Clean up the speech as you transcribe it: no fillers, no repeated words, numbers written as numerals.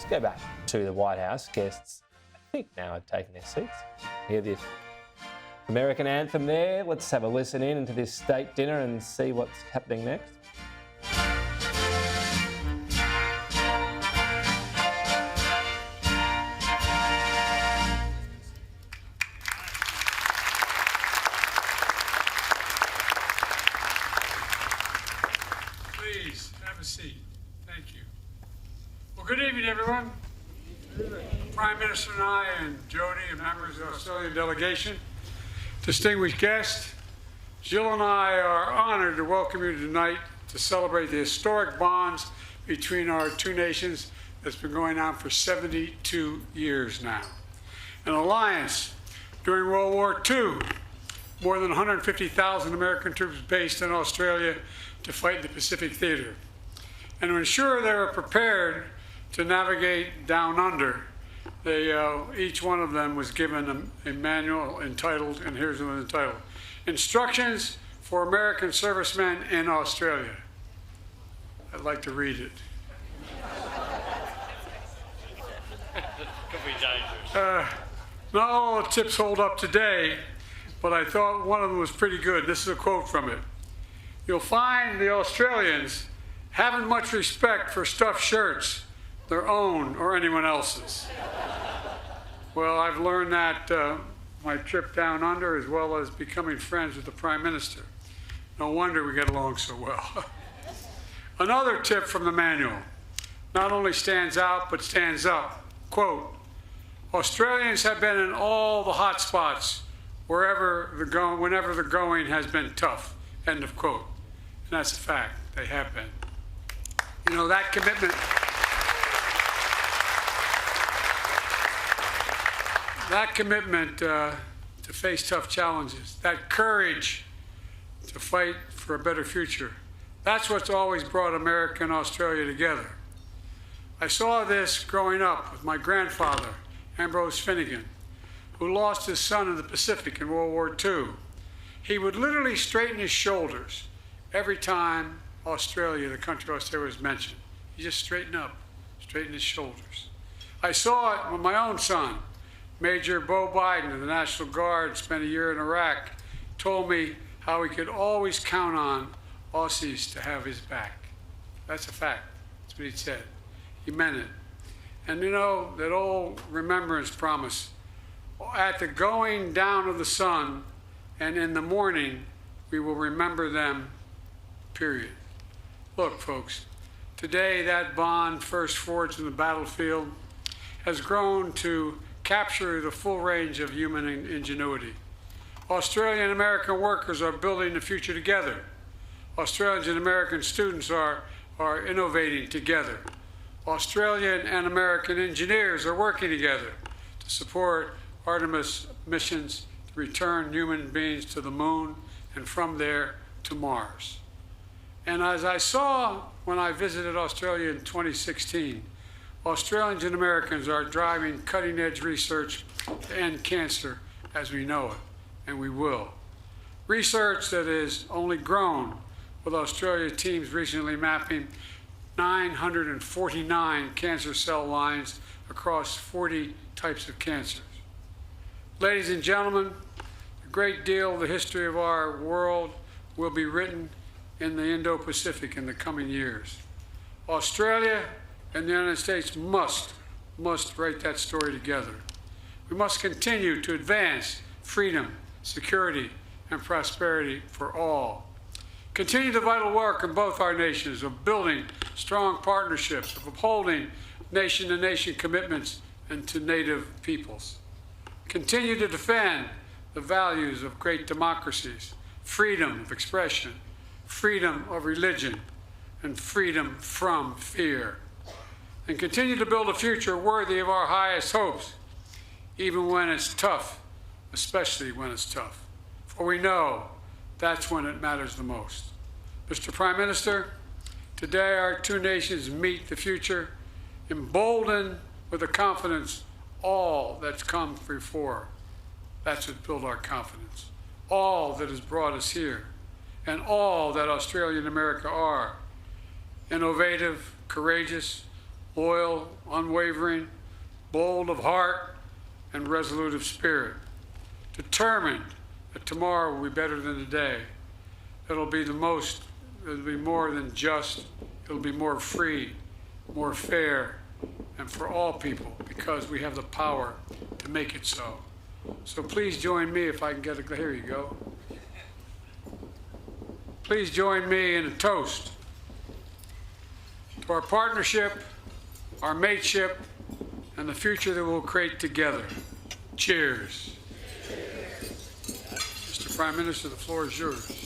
go back to the White House. Guests, I think now have taken their seats. Hear the American anthem there. Let's have a listen in into this state dinner and see what's happening next. Please have a seat. Thank you. Well, good evening, everyone. Prime Minister and I and Jody and members of the Australian delegation, distinguished guests, Jill and I are honored to welcome you tonight to celebrate the historic bonds between our two nations that's been going on for 72 years now. An alliance during World War II, more than 150,000 American troops based in Australia to fight in the Pacific Theater. And to ensure they were prepared to navigate down under, each one of them was given a manual entitled, and here's one entitled, Instructions for American Servicemen in Australia. I'd like to read it. Could be dangerous. Not all the tips hold up today, but I thought one of them was pretty good. This is a quote from it. You'll find the Australians haven't much respect for stuffed shirts, their own or anyone else's. Well, I've learned that my trip down under, as well as becoming friends with the Prime Minister. No wonder we get along so well. Another tip from the manual not only stands out, but stands up. Quote, Australians have been in all the hot spots whenever the going has been tough. End of quote. And that's a fact. They have been. You know, that commitment to face tough challenges, that courage to fight for a better future, that's what's always brought America and Australia together. I saw this growing up with my grandfather, Ambrose Finnegan, who lost his son in the Pacific in World War II. He would literally straighten his shoulders every time Australia, the country Australia, was mentioned. He just straightened up, straightened his shoulders. I saw it with my own son. Major Bo Biden of the National Guard spent a year in Iraq, told me how he could always count on Aussies to have his back. That's a fact. That's what he said. He meant it. And you know, that old remembrance promise, at the going down of the sun and in the morning, we will remember them, period. Look, folks, today that bond, first forged in the battlefield, has grown to capture the full range of human ingenuity. Australian and American workers are building the future together. Australians and American students are innovating together. Australian and American engineers are working together to support Artemis missions to return human beings to the moon and from there to Mars. And as I saw when I visited Australia in 2016, Australians and Americans are driving cutting-edge research to end cancer as we know it, and we will. Research that has only grown, with Australia teams recently mapping 949 cancer cell lines across 40 types of cancers. Ladies and gentlemen, a great deal of the history of our world will be written in the Indo-Pacific in the coming years. Australia and the United States must write that story together. We must continue to advance freedom, security, and prosperity for all. Continue the vital work in both our nations of building strong partnerships, of upholding nation-to-nation commitments and to native peoples. Continue to defend the values of great democracies, freedom of expression, freedom of religion, and freedom from fear. And continue to build a future worthy of our highest hopes, even when it's tough, especially when it's tough. For we know that's when it matters the most. Mr. Prime Minister, today our two nations meet the future, emboldened with the confidence all that's come before. That's what built our confidence. All that has brought us here, and all that Australia and America are. Innovative, courageous, loyal, unwavering, bold of heart, and resolute of spirit, determined that tomorrow will be better than today. It'll be more than just, it'll be more free, more fair, and for all people, because we have the power to make it so. So please join me if I can get a, here you go. Please join me in a toast to our partnership, our mateship, and the future that we'll create together. Cheers. Mr. Prime Minister, the floor is yours.